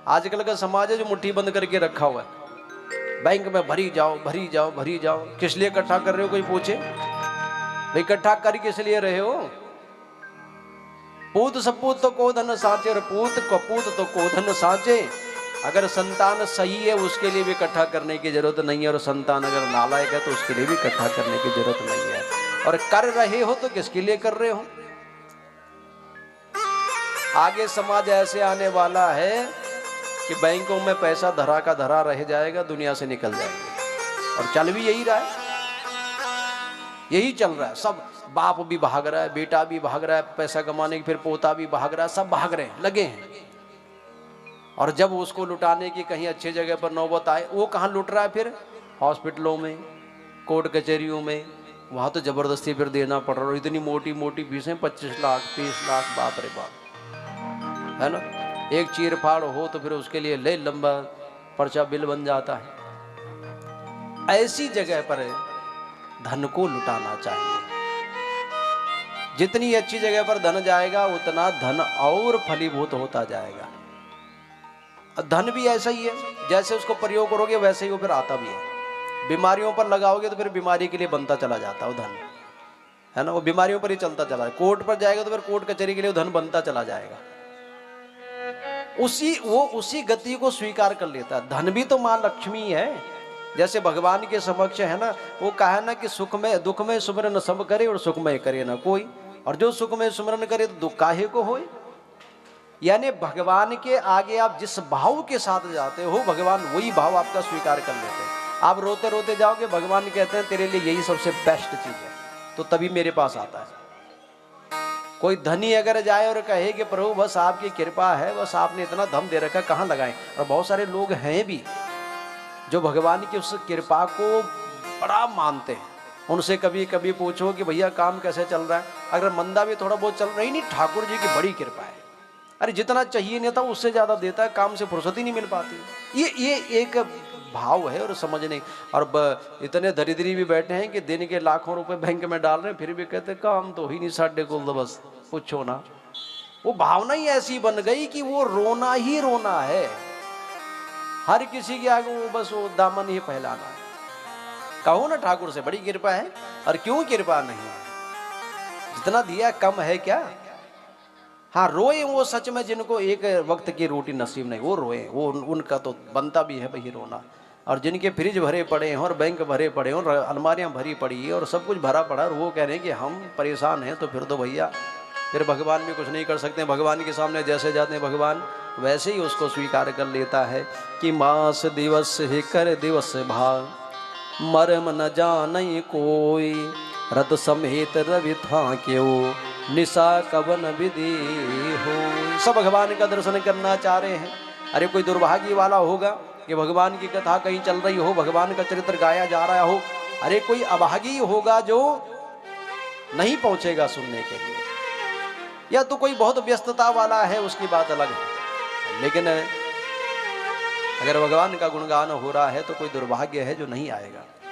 आजकल का समाज है जो मुट्ठी बंद करके रखा हुआ है, बैंक में भरी जाओ भरी जाओ भरी जाओ। किस लिए इकट्ठा कर रहे हो, कोई पूछे? भाई इकट्ठा कर किस लिए रहे हो? पूत सपूत तो को धन साचे, और पूत कपूत तो को धन साचे। अगर संतान सही है उसके लिए भी इकट्ठा करने की जरूरत नहीं है, और संतान अगर नालायक है तो उसके लिए भी इकट्ठा करने की जरूरत नहीं है। और कर रहे हो तो किसके लिए कर रहे हो? आगे समाज ऐसे आने वाला है कि बैंकों में पैसा धरा का धरा रह जाएगा, दुनिया से निकल जाएंगे। और चल भी यही रहा है, यही चल रहा है। सब बाप भी भाग रहा है, बेटा भी भाग रहा है पैसा कमाने की, फिर पोता भी भाग रहा है, सब भाग रहे हैं, लगे हैं। और जब उसको लुटाने की कहीं अच्छी जगह पर नौबत आए, वो कहाँ लुट रहा है? फिर हॉस्पिटलों में, कोर्ट कचहरियों में, वहां तो जबरदस्ती फिर देना पड़ रहा है। इतनी मोटी मोटी फीसें, 25 लाख 30 लाख, बाप रे बाप, है ना। एक चीर फाड़ हो तो फिर उसके लिए ले लंबा पर्चा बिल बन जाता है। ऐसी जगह पर धन को लुटाना चाहिए। जितनी अच्छी जगह पर धन जाएगा उतना धन और फलीभूत होता जाएगा। धन भी ऐसा ही है, जैसे उसको प्रयोग करोगे वैसे ही वो फिर आता भी है। बीमारियों पर लगाओगे तो फिर बीमारी के लिए बनता चला जाता है वो धन, है ना। वो बीमारियों पर ही चलता चला है। कोर्ट पर जाएगा तो फिर कोर्ट कचहरी के लिए धन बनता चला जाएगा। उसी गति को स्वीकार कर लेता है। धन भी तो मां लक्ष्मी है, जैसे भगवान के समक्ष है ना। वो कहा ना कि सुख में दुख में सुमरन सब करे, और सुख में करे ना कोई। और जो सुख में सुमरन करे तो दुख काहे को होए। यानी भगवान के आगे आप जिस भाव के साथ जाते हो, भगवान वही भाव आपका स्वीकार कर लेते हैं। आप रोते रोते जाओगे, भगवान कहते हैं तेरे लिए यही सबसे बेस्ट चीज है, तो तभी मेरे पास आता है। कोई धनी अगर जाए और कहे कि प्रभु बस आपकी कृपा है, बस आपने इतना धन दे रखा, कहाँ लगाएं। और बहुत सारे लोग हैं भी जो भगवान की उस कृपा को बड़ा मानते हैं। उनसे कभी कभी पूछो कि भैया काम कैसे चल रहा है, अगर मंदा भी थोड़ा बहुत चल रहा है, नहीं ठाकुर जी की बड़ी कृपा है। अरे जितना चाहिए नहीं था उससे ज्यादा देता है, काम से फुर्सत ही नहीं मिल पाती। ये एक भाव है और समझने। और इतने दरिद्री भी बैठे हैं कि दिन के लाखों रुपए बैंक में डाल रहे हैं, फिर भी कहते काम तो ही नहीं साढ़े को, बस पूछो ना। वो भावना ही ऐसी बन गई कि वो रोना ही रोना है। हर किसी के आगे वो बस वो दामन ही फैलाना है। कहो ना ठाकुर से बड़ी कृपा है, और क्यों कृपा नहीं है? जितना दिया कम है क्या? हाँ रोए वो सच में जिनको एक वक्त की रोटी नसीब नहीं, वो रोए, वो उनका तो बनता भी है भाई रोना। और जिनके फ्रिज भरे पड़े हैं और बैंक भरे पड़े हैं और अलमारियां भरी पड़ी है और सब कुछ भरा पड़ा, और वो कह रहे हैं कि हम परेशान हैं, तो फिर तो भैया फिर भगवान भी कुछ नहीं कर सकते। भगवान के सामने जैसे जाते हैं भगवान वैसे ही उसको स्वीकार कर लेता है कि मास दिवस ही कर दिवस भाग, मर्म न जाने कोई, रत समेत रवि था क्यों, निशा कवन विधि हो। सब भगवान का दर्शन करना चाह रहे हैं। अरे कोई दुर्भाग्य वाला होगा कि भगवान की कथा कहीं चल रही हो, भगवान का चरित्र गाया जा रहा हो, अरे कोई अभागी होगा जो नहीं पहुंचेगा सुनने के लिए, या तो कोई बहुत व्यस्तता वाला है, उसकी बात अलग है। लेकिन अगर भगवान का गुणगान हो रहा है तो कोई दुर्भाग्य है जो नहीं आएगा।